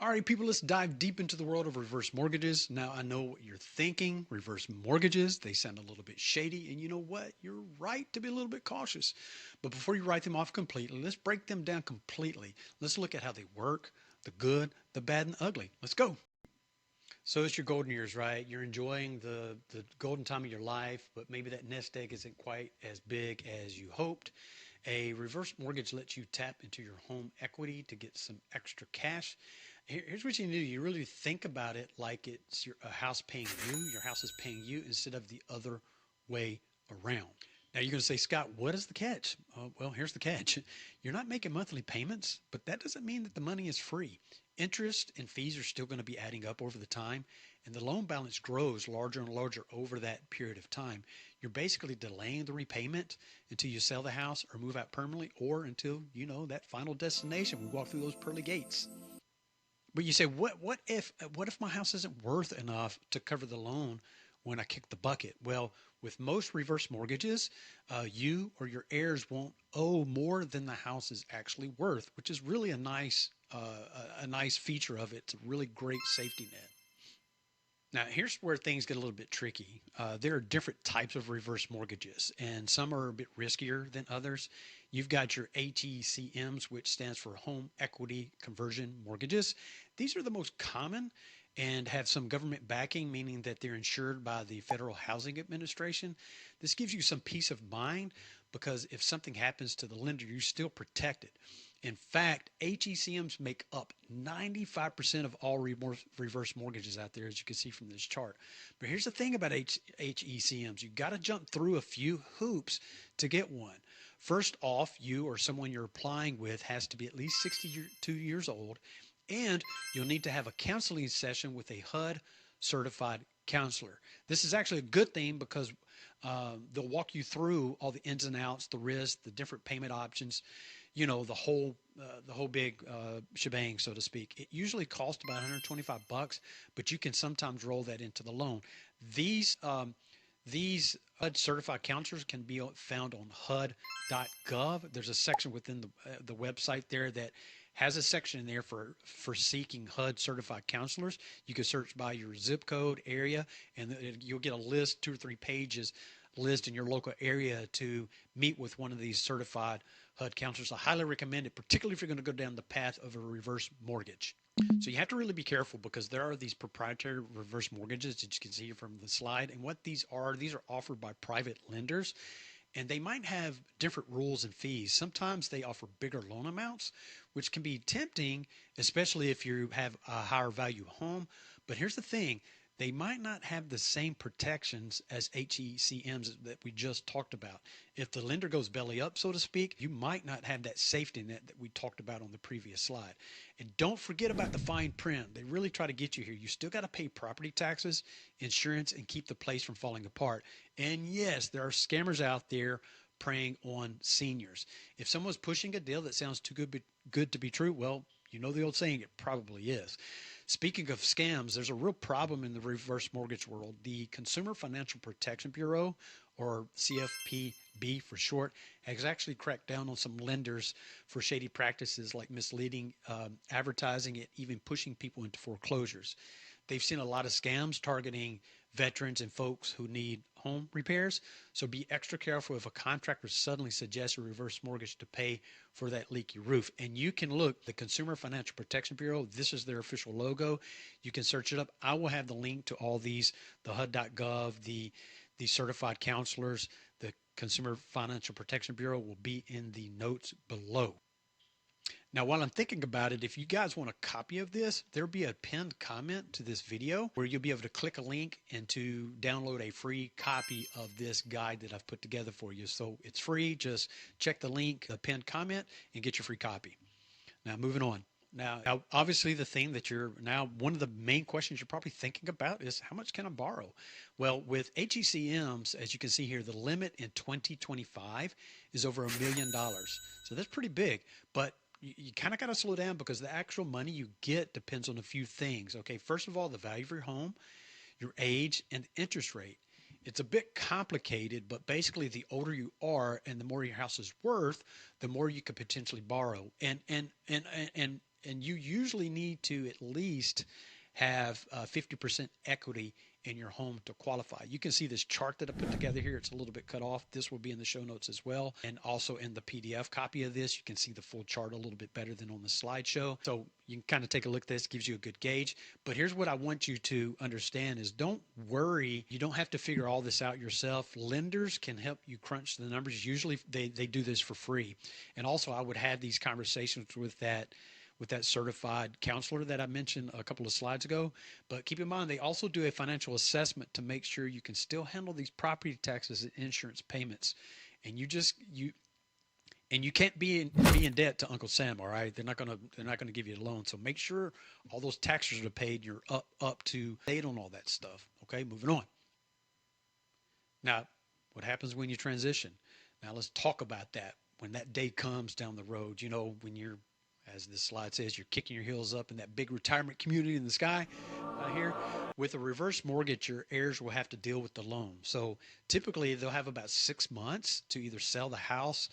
All right, people, let's dive deep into the world of reverse mortgages. Now, I know what you're thinking. Reverse mortgages, they sound a little bit shady. And you know what? You're right to be a little bit cautious. But before you write them off completely, let's break them down completely. Let's look at how they work, the good, the bad, and the ugly. Let's go. So it's your golden years, right? You're enjoying the golden time of your life, but maybe that nest egg isn't quite as big as you hoped. A reverse mortgage lets you tap into your home equity to get some extra cash. Here's what you do. You really think about it like it's a house paying you. Your house is paying you instead of the other way around. Now you're going to say, Scott, what is the catch? Well, here's the catch. You're not making monthly payments, but that doesn't mean that the money is free. Interest and fees are still going to be adding up over the time, and the loan balance grows larger and larger over that period of time. You're basically delaying the repayment until you sell the house or move out permanently, or until you know that final destination. We walk through those pearly gates. But you say, what if my house isn't worth enough to cover the loan when I kick the bucket? Well, with most reverse mortgages, you or your heirs won't owe more than the house is actually worth, which is really a nice feature of it. It's a really great safety net. Now, here's where things get a little bit tricky. There are different types of reverse mortgages, and some are a bit riskier than others. You've got your HECMs, which stands for Home Equity Conversion Mortgages. These are the most common and have some government backing, meaning that they're insured by the Federal Housing Administration. This gives you some peace of mind because if something happens to the lender, you're still protected. In fact, HECMs make up 95% of all reverse mortgages out there, as you can see from this chart. But here's the thing about HECMs. You got to jump through a few hoops to get one. First off, you or someone you're applying with has to be at least 62 years old, and you'll need to have a counseling session with a HUD certified counselor. This is actually a good thing because they'll walk you through all the ins and outs, the risks, the different payment options, you know, the whole big shebang, so to speak. It usually costs about $125, but you can sometimes roll that into the loan. These HUD certified counselors can be found on HUD.gov. There's a section within the website there that has a section in there for seeking HUD certified counselors. You can search by your zip code area, and you'll get a list, 2 or 3 pages list in your local area to meet with one of these certified HUD counselors. I highly recommend it, particularly if you're going to go down the path of a reverse mortgage. So you have to really be careful because there are these proprietary reverse mortgages that you can see from the slide. And what these are offered by private lenders, and they might have different rules and fees. Sometimes they offer bigger loan amounts, which can be tempting, especially if you have a higher value home. But here's the thing. They might not have the same protections as HECMs that we just talked about. If the lender goes belly up, so to speak, you might not have that safety net that we talked about on the previous slide. And don't forget about the fine print. They really try to get you here. You still got to pay property taxes, insurance, and keep the place from falling apart. And yes, there are scammers out there preying on seniors. If someone's pushing a deal that sounds too good to be true, well, you know the old saying, it probably is. Speaking of scams, there's a real problem in the reverse mortgage world. The Consumer Financial Protection Bureau, or CFPB for short, has actually cracked down on some lenders for shady practices like misleading advertising and even pushing people into foreclosures. They've seen a lot of scams targeting veterans and folks who need home repairs. So be extra careful if a contractor suddenly suggests a reverse mortgage to pay for that leaky roof. And you can look, the Consumer Financial Protection Bureau, this is their official logo. You can search it up. I will have the link to all these, the HUD.gov, the certified counselors, the Consumer Financial Protection Bureau will be in the notes below. Now, while I'm thinking about it, if you guys want a copy of this, there'll be a pinned comment to this video where you'll be able to click a link and to download a free copy of this guide that I've put together for you. So it's free. Just check the link, the pinned comment, and get your free copy. Now, moving on. Now, obviously, one of the main questions you're probably thinking about is how much can I borrow? Well, with HECMs, as you can see here, the limit in 2025 is over $1 million. So that's pretty big, but you kind of got to slow down because the actual money you get depends on a few things. Okay, first of all, the value of your home, your age, and the interest rate. It's a bit complicated, but basically the older you are and the more your house is worth, the more you could potentially borrow. And and you usually need to at least have 50% equity in your home to qualify. You can see this chart that I put together here. It's a little bit cut off. This will be in the show notes as well. And also in the PDF copy of this, you can see the full chart a little bit better than on the slideshow. So you can kind of take a look at this, gives you a good gauge. But here's what I want you to understand is don't worry. You don't have to figure all this out yourself. Lenders can help you crunch the numbers. Usually they do this for free. And also I would have these conversations with that certified counselor that I mentioned a couple of slides ago. But keep in mind, they also do a financial assessment to make sure you can still handle these property taxes and insurance payments. And you can't be in debt to Uncle Sam, all right? They're not gonna give you a loan. So make sure all those taxes are paid. You're up to date on all that stuff. Okay, moving on. Now, what happens when you transition? Now let's talk about that. When that day comes down the road, when you're, as this slide says, you're kicking your heels up in that big retirement community in the sky here. With a reverse mortgage, your heirs will have to deal with the loan. So typically they'll have about 6 months to either sell the house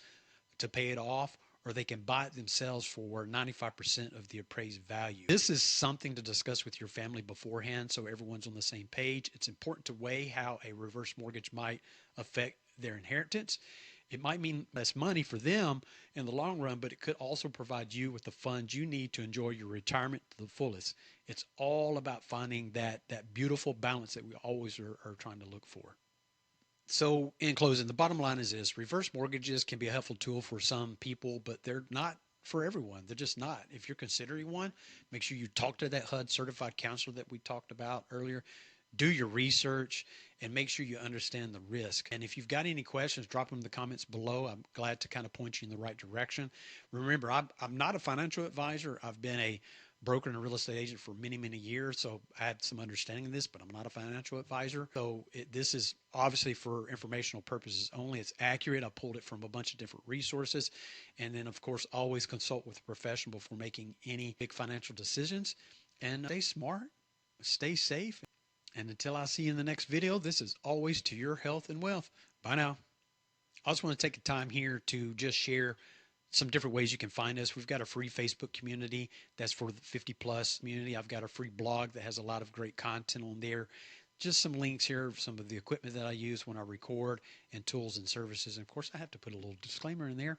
to pay it off, or they can buy it themselves for 95% of the appraised value. This is something to discuss with your family beforehand so everyone's on the same page. It's important to weigh how a reverse mortgage might affect their inheritance. It might mean less money for them in the long run, but it could also provide you with the funds you need to enjoy your retirement to the fullest. It's all about finding that beautiful balance that we always are trying to look for. So in closing, the bottom line is this: reverse mortgages can be a helpful tool for some people, but they're not for everyone. They're just not. If you're considering one, make sure you talk to that HUD certified counselor that we talked about earlier. Do your research and make sure you understand the risk. And if you've got any questions, drop them in the comments below. I'm glad to kind of point you in the right direction. Remember, I'm not a financial advisor. I've been a broker and a real estate agent for many, many years. So I have some understanding of this, but I'm not a financial advisor. So this is obviously for informational purposes only. It's accurate. I pulled it from a bunch of different resources. And then, of course, always consult with a professional before making any big financial decisions. And stay smart, stay safe. And until I see you in the next video, this is always to your health and wealth. Bye now. I also want to take the time here to just share some different ways you can find us. We've got a free Facebook community that's for the 50 plus community. I've got a free blog that has a lot of great content on there. Just some links here of some of the equipment that I use when I record and tools and services. And of course, I have to put a little disclaimer in there.